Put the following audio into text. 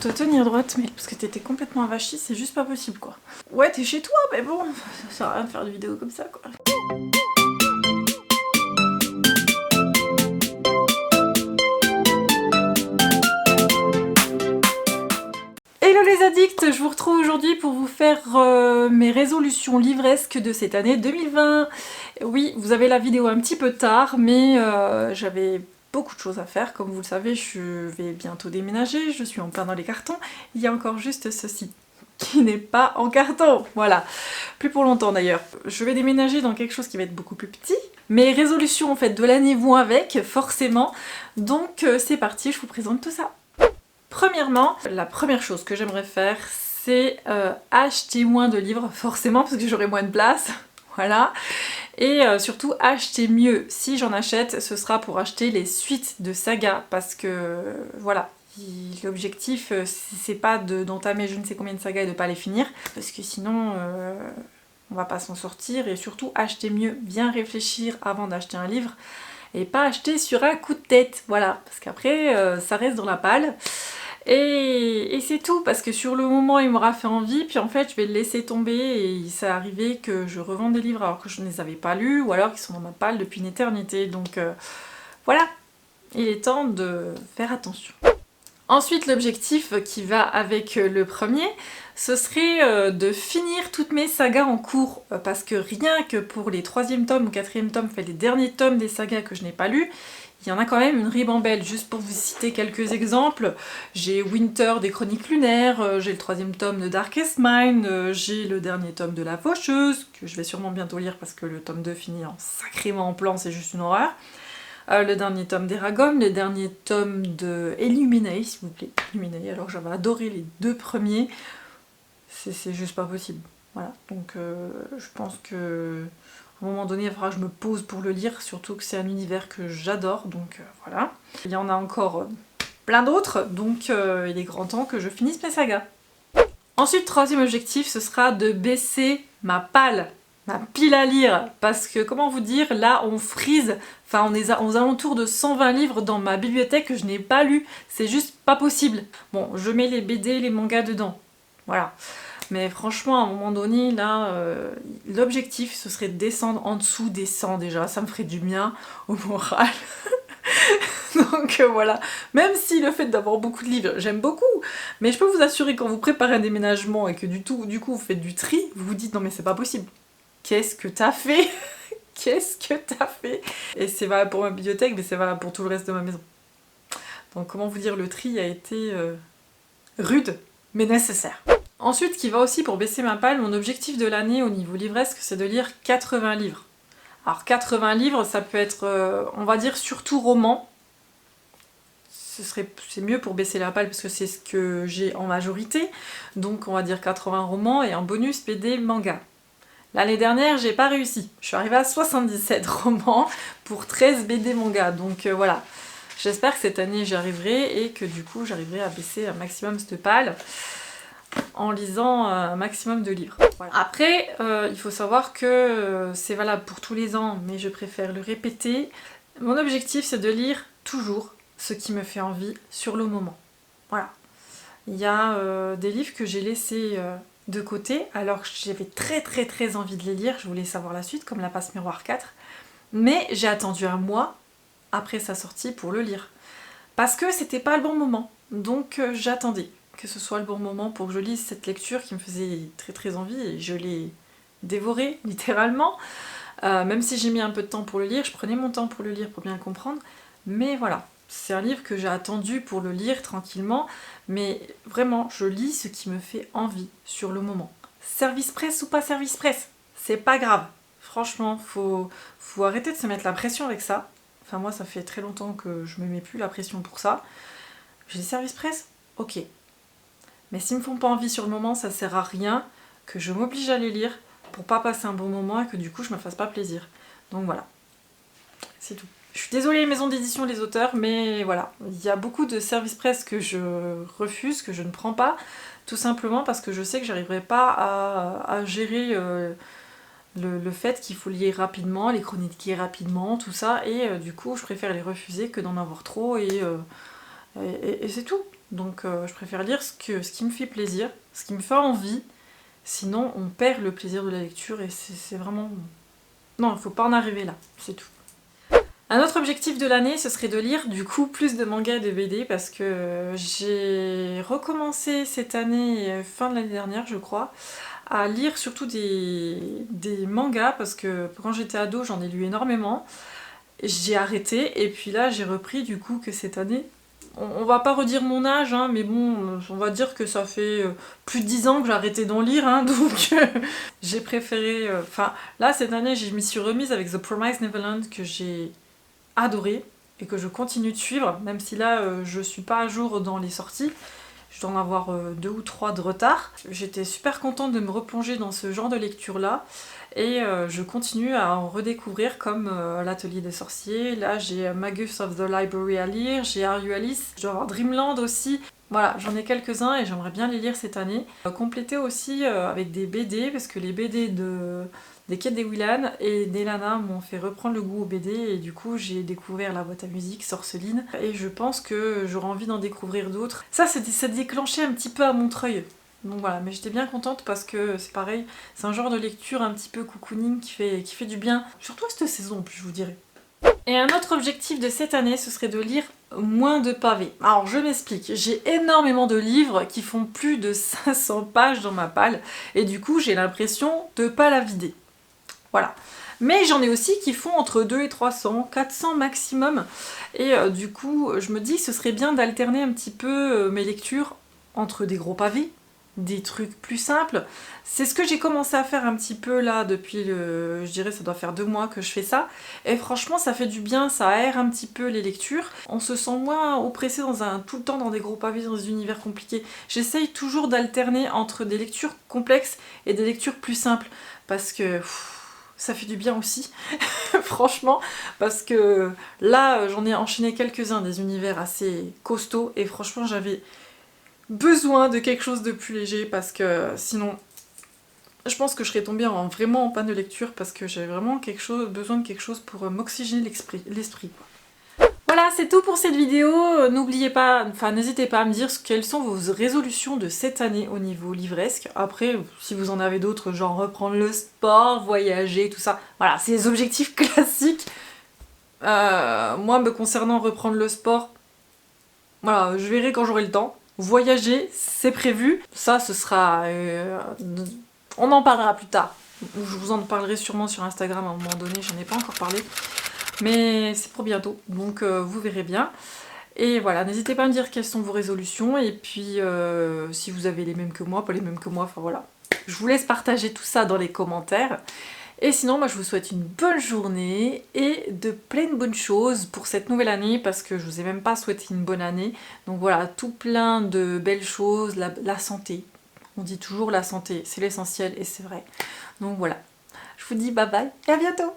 te tenir droite, mais parce que t'étais complètement avachie, c'est juste pas possible quoi. Ouais, t'es chez toi, mais bon, ça sert à rien de faire de vidéo comme ça quoi. Hello les addicts, je vous retrouve aujourd'hui pour vous faire mes résolutions livresques de cette année 2020. Oui, vous avez la vidéo un petit peu tard, mais j'avais beaucoup de choses à faire. Comme vous le savez, je vais bientôt déménager, je suis en plein dans les cartons. Il y a encore juste ceci qui n'est pas en carton, voilà. Plus pour longtemps d'ailleurs. Je vais déménager dans quelque chose qui va être beaucoup plus petit. Mes résolutions en fait de l'année vont avec, forcément. Donc c'est parti, je vous présente tout ça. Premièrement, la première chose que j'aimerais faire, c'est acheter moins de livres, forcément, parce que j'aurai moins de place, voilà. Et surtout, acheter mieux. Si j'en achète, ce sera pour acheter les suites de sagas, parce que, voilà, l'objectif, c'est pas d'entamer je ne sais combien de sagas et de pas les finir, parce que sinon, on va pas s'en sortir, et surtout, acheter mieux, bien réfléchir avant d'acheter un livre, et pas acheter sur un coup de tête, voilà, parce qu'après, ça reste dans la palle. Et c'est tout, parce que sur le moment il m'aura fait envie, puis en fait je vais le laisser tomber et ça est arrivé que je revende des livres alors que je ne les avais pas lus, ou alors qu'ils sont dans ma palle depuis une éternité, donc voilà, il est temps de faire attention. Ensuite l'objectif qui va avec le premier, ce serait de finir toutes mes sagas en cours, parce que rien que pour les 3e tomes ou 4e tomes, fait les derniers tomes des sagas que je n'ai pas lus, il y en a quand même une ribambelle. Juste pour vous citer quelques exemples, j'ai Winter des Chroniques Lunaires, j'ai le 3e tome de Darkest Mind, j'ai le dernier tome de La Faucheuse, que je vais sûrement bientôt lire parce que le tome 2 finit sacrément en plan, c'est juste une horreur. Le dernier tome d'Eragon, le dernier tome de Illuminae, s'il vous plaît, Illuminae, alors que j'avais adoré les 2 premiers, c'est juste pas possible. Voilà, donc je pense que à un moment donné, il faudra que je me pose pour le lire, surtout que c'est un univers que j'adore, donc voilà. Il y en a encore plein d'autres, donc il est grand temps que je finisse mes sagas. Ensuite, 3e objectif, ce sera de baisser ma pile à lire, parce que, comment vous dire, là on frise, enfin on est aux alentours de 120 livres dans ma bibliothèque que je n'ai pas lu, c'est juste pas possible. Bon, je mets les BD, les mangas dedans, voilà. Mais franchement, à un moment donné, là, l'objectif, ce serait de descendre en dessous des 100 déjà. Ça me ferait du bien au moral. Donc voilà. Même si le fait d'avoir beaucoup de livres, j'aime beaucoup. Mais je peux vous assurer, quand vous préparez un déménagement et que du coup, vous faites du tri, vous vous dites, non mais c'est pas possible. Qu'est-ce que t'as fait? Qu'est-ce que t'as fait? Et c'est valable pour ma bibliothèque, mais c'est valable pour tout le reste de ma maison. Donc comment vous dire, le tri a été rude, mais nécessaire. Ensuite, qui va aussi pour baisser ma palle, mon objectif de l'année au niveau livresque, c'est de lire 80 livres. Alors 80 livres, ça peut être, on va dire, surtout romans. C'est mieux pour baisser la palle parce que c'est ce que j'ai en majorité. Donc on va dire 80 romans et en bonus BD manga. L'année dernière, j'ai pas réussi. Je suis arrivée à 77 romans pour 13 BD manga. Donc voilà. J'espère que cette année j'y arriverai et que du coup j'arriverai à baisser un maximum cette palle en lisant un maximum de livres. Voilà. Après, il faut savoir que c'est valable pour tous les ans, mais je préfère le répéter. Mon objectif, c'est de lire toujours ce qui me fait envie sur le moment. Voilà. Il y a des livres que j'ai laissés de côté, alors que j'avais très envie de les lire, je voulais savoir la suite, comme La Passe Miroir 4, mais j'ai attendu un mois après sa sortie pour le lire. Parce que c'était pas le bon moment, donc j'attendais que ce soit le bon moment pour que je lise cette lecture qui me faisait très envie, et je l'ai dévorée littéralement. Même si j'ai mis un peu de temps pour le lire, je prenais mon temps pour le lire pour bien le comprendre, mais voilà, c'est un livre que j'ai attendu pour le lire tranquillement, mais vraiment, je lis ce qui me fait envie sur le moment. Service presse ou pas service presse, c'est pas grave. Franchement, faut arrêter de se mettre la pression avec ça. Enfin moi, ça fait très longtemps que je me mets plus la pression pour ça. J'ai des services presse, ok. Mais s'ils me font pas envie sur le moment, ça sert à rien que je m'oblige à les lire pour pas passer un bon moment et que du coup je me fasse pas plaisir. Donc voilà, c'est tout. Je suis désolée les maisons d'édition, les auteurs, mais voilà, il y a beaucoup de services presse que je refuse, que je ne prends pas, tout simplement parce que je sais que j'arriverai pas à gérer le fait qu'il faut lire rapidement, les chroniquer rapidement, tout ça, et du coup je préfère les refuser que d'en avoir trop, et c'est tout. Donc je préfère lire ce qui me fait plaisir, ce qui me fait envie. Sinon on perd le plaisir de la lecture et c'est vraiment... Non, il faut pas en arriver là, c'est tout. Un autre objectif de l'année, ce serait de lire du coup plus de mangas et de BD parce que j'ai recommencé cette année, fin de l'année dernière je crois, à lire surtout des mangas parce que quand j'étais ado j'en ai lu énormément. J'ai arrêté et puis là j'ai repris du coup que cette année. On va pas redire mon âge, hein, mais bon, on va dire que ça fait plus de 10 ans que j'ai arrêté d'en lire, hein, donc j'ai préféré... Enfin, là, cette année, je m'y suis remise avec The Promised Neverland, que j'ai adoré, et que je continue de suivre, même si là, je suis pas à jour dans les sorties. Je dois en avoir 2 ou 3 de retard. J'étais super contente de me replonger dans ce genre de lecture-là. Et je continue à en redécouvrir comme l'Atelier des sorciers. Là j'ai Magus of the Library à lire, j'ai Are You Alice, je dois avoir Dreamland aussi. Voilà, j'en ai quelques-uns et j'aimerais bien les lire cette année. Compléter aussi avec des BD, parce que les BD des Quêtes des Willan et d'Elana m'ont fait reprendre le goût aux BD et du coup j'ai découvert la boîte à musique Sorceline et je pense que j'aurai envie d'en découvrir d'autres. Ça déclenchait un petit peu à Montreuil. Donc voilà, mais j'étais bien contente parce que c'est pareil, c'est un genre de lecture un petit peu cocooning qui fait du bien, surtout à cette saison en plus je vous dirais. Et un autre objectif de cette année, ce serait de lire moins de pavés. Alors je m'explique, j'ai énormément de livres qui font plus de 500 pages dans ma palle et du coup j'ai l'impression de pas la vider. Voilà. Mais j'en ai aussi qui font entre 2 et 300, 400 maximum. Et du coup, je me dis que ce serait bien d'alterner un petit peu mes lectures entre des gros pavés, des trucs plus simples. C'est ce que j'ai commencé à faire un petit peu là depuis je dirais ça doit faire 2 mois que je fais ça. Et franchement ça fait du bien, ça aère un petit peu les lectures. On se sent moins oppressé tout le temps dans des gros pavés, dans des univers compliqués. J'essaye toujours d'alterner entre des lectures complexes et des lectures plus simples. Parce que... ça fait du bien aussi, franchement, parce que là j'en ai enchaîné quelques-uns des univers assez costauds et franchement j'avais besoin de quelque chose de plus léger parce que sinon je pense que je serais tombée vraiment en panne de lecture parce que j'avais vraiment besoin de quelque chose pour m'oxygéner l'esprit. Voilà, c'est tout pour cette vidéo. N'oubliez pas, n'hésitez pas à me dire quelles sont vos résolutions de cette année au niveau livresque. Après, si vous en avez d'autres, genre reprendre le sport, voyager, tout ça. Voilà, c'est les objectifs classiques. Moi, me concernant reprendre le sport, voilà, je verrai quand j'aurai le temps. Voyager, c'est prévu. Ça, ce sera... on en parlera plus tard. Je vous en parlerai sûrement sur Instagram à un moment donné, j'en ai pas encore parlé. Mais c'est pour bientôt, donc vous verrez bien. Et voilà, n'hésitez pas à me dire quelles sont vos résolutions, et puis si vous avez les mêmes que moi, pas les mêmes que moi, enfin voilà. Je vous laisse partager tout ça dans les commentaires. Et sinon, moi je vous souhaite une bonne journée et de plein de bonnes choses pour cette nouvelle année, parce que je vous ai même pas souhaité une bonne année. Donc voilà, tout plein de belles choses, la santé. On dit toujours la santé, c'est l'essentiel, et c'est vrai. Donc voilà, je vous dis bye bye et à bientôt.